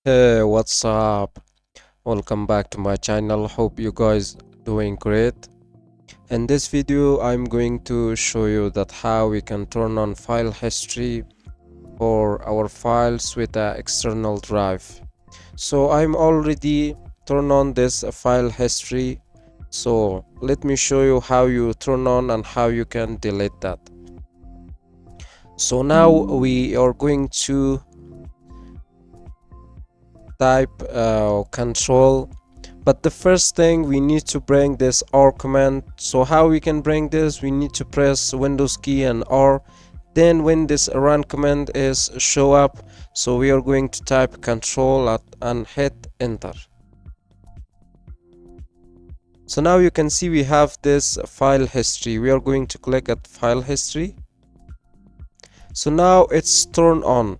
Hey, what's up? Welcome back to my channel. Hope you guys doing great. In this video, I'm going to show you that how we can turn on file history for our files with an external drive. So I'm already turned on this file history. So let me show you how you turn on and how you can delete that. So now we are going to type control, but the first thing we need to bring this R command. So how we can bring this, we need to press Windows key and R, then when this run command is show up, so we are going to type control and hit enter. So now you can see we have this file history. We are going to click at file history. So now it's turned on,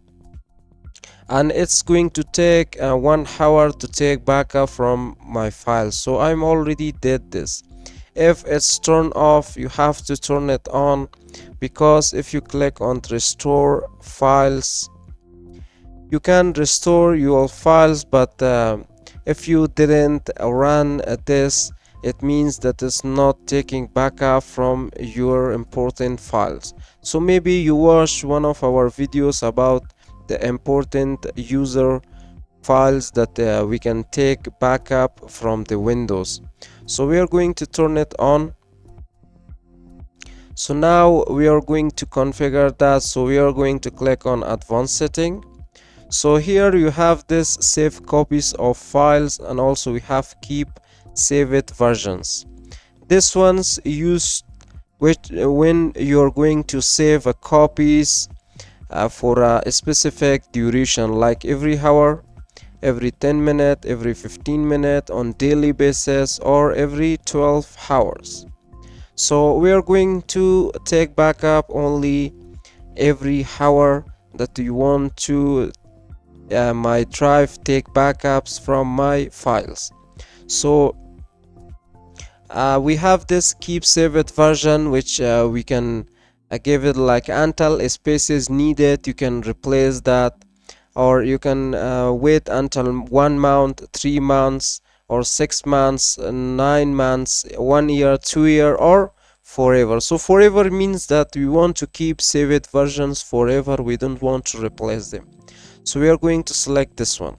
and it's going to take 1 hour to take backup from my files. So I'm already did this. If it's turned off, you have to turn it on, because if you click on restore files, you can restore your files, but if you didn't run this, it means that it's not taking backup from your important files. So maybe you watched one of our videos about the important user files that we can take backup from the Windows. So we are going to turn it on. So now we are going to configure that. So we are going to click on advanced setting. So here you have this save copies of files, and also we have keep saved versions. This one's used when you're going to save a copies for a specific duration, like every hour, every 10 minutes, every 15 minutes, on daily basis, or every 12 hours. So we are going to take backup only every hour that you want to my drive take backups from my files. So we have this keep saved version, which we can give it like until spaces needed. You can replace that, or you can wait until 1 month, 3 months, or 6 months, 9 months, 1 year, 2 year, or forever. So forever means that we want to keep saved versions forever. We don't want to replace them. So we are going to select this one.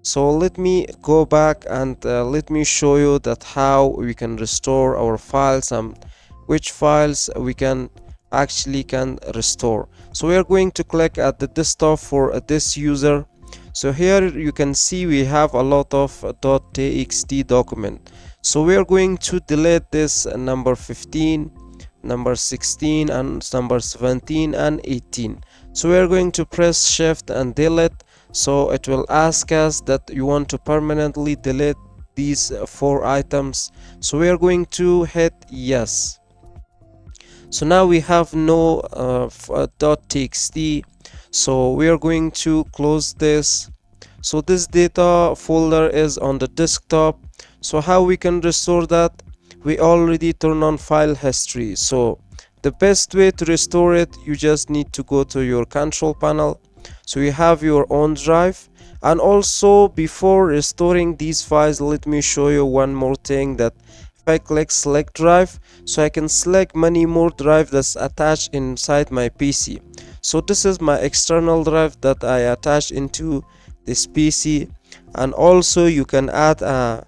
So let me go back and let me show you that how we can restore our files and which files we can actually restore. So we are going to click at the desktop for this user. So here you can see we have a lot of .txt document. So we are going to delete this number 15, number 16, and number 17 and 18. So we are going to press shift and delete. So it will ask us that you want to permanently delete these 4 items. So we are going to hit yes. So now we have no .txt. So we are going to close this. So this data folder is on the desktop. So how we can restore that? We already turn on file history. So the best way to restore it, you just need to go to your control panel. So you have your own drive. And also, before restoring these files, let me show you one more thing, that if I click select drive, so I can select many more drive that's attached inside my PC. So this is my external drive that I attach into this PC. And also you can add a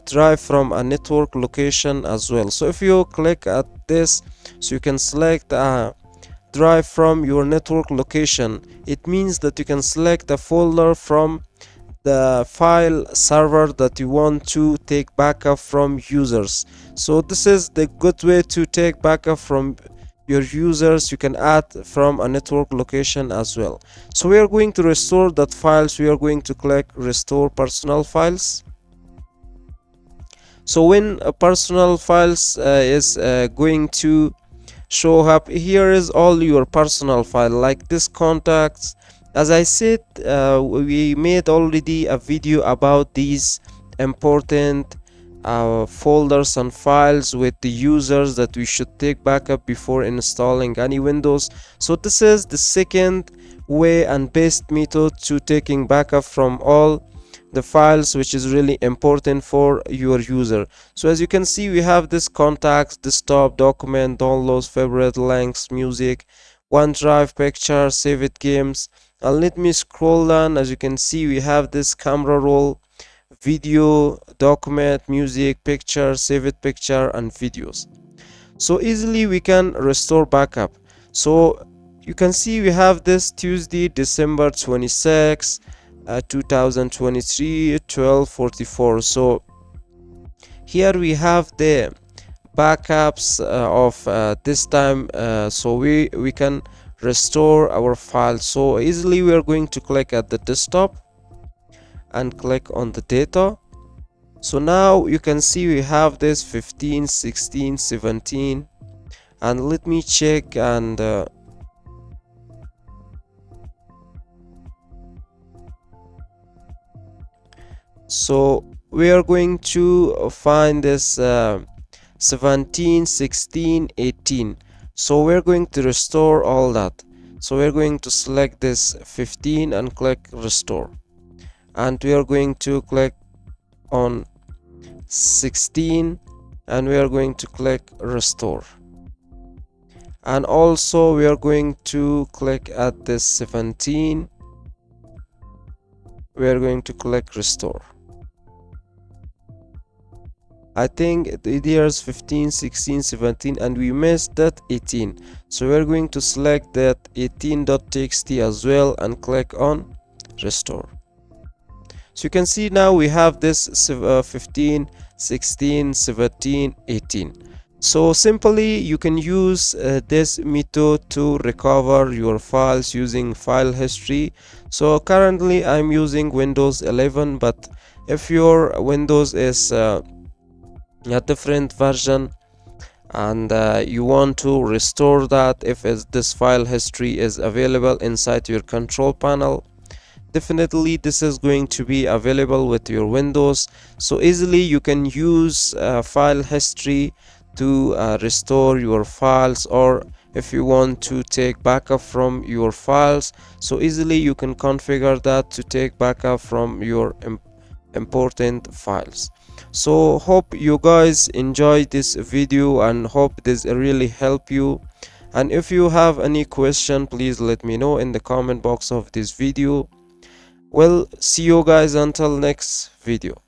drive from a network location as well. So if you click at this, so you can select a drive from your network location. It means that you can select a folder from the file server that you want to take backup from users. So this is the good way to take backup from your users. You can add from a network location as well. So we are going to restore that files. We are going to click restore personal files. So when a personal files is going to show up, here is all your personal file, like this contacts. As I said, we made already a video about these important folders and files with the users that we should take backup before installing any Windows. So this is the second way and best method to taking backup from all the files, which is really important for your user. So as you can see, we have this contacts, desktop, document, downloads, favorite, links, music, OneDrive, picture, save it, games. And let me scroll down. As you can see, we have this camera roll, video, document, music, picture, save it, picture, and videos. So easily we can restore backup. So you can see we have this Tuesday, December 26, 2023, 12:44. So here we have the backups of this time, so we can restore our file so easily. We are going to click at the desktop and click on the data. So now you can see we have this 15, 16, 17, and let me check. And so we are going to find this 17, 16, 18. So we're going to restore all that. So we're going to select this 15 and click restore, and we are going to click on 16 and we are going to click restore, and also we are going to click at this 17, we are going to click restore. I think the years 15, 16, 17, and we missed that 18. So we're going to select that 18.txt as well and click on restore. So you can see now we have this 15, 16, 17, 18. So simply you can use this method to recover your files using file history. So currently I'm using Windows 11, but if your Windows is a different version and you want to restore that, if this file history is available inside your control panel, definitely this is going to be available with your Windows. So easily you can use file history to restore your files, or if you want to take backup from your files, so easily you can configure that to take backup from your important files. So hope you guys enjoyed this video and hope this really help you. And if you have any question, please let me know in the comment box of this video. Well, see you guys until next video.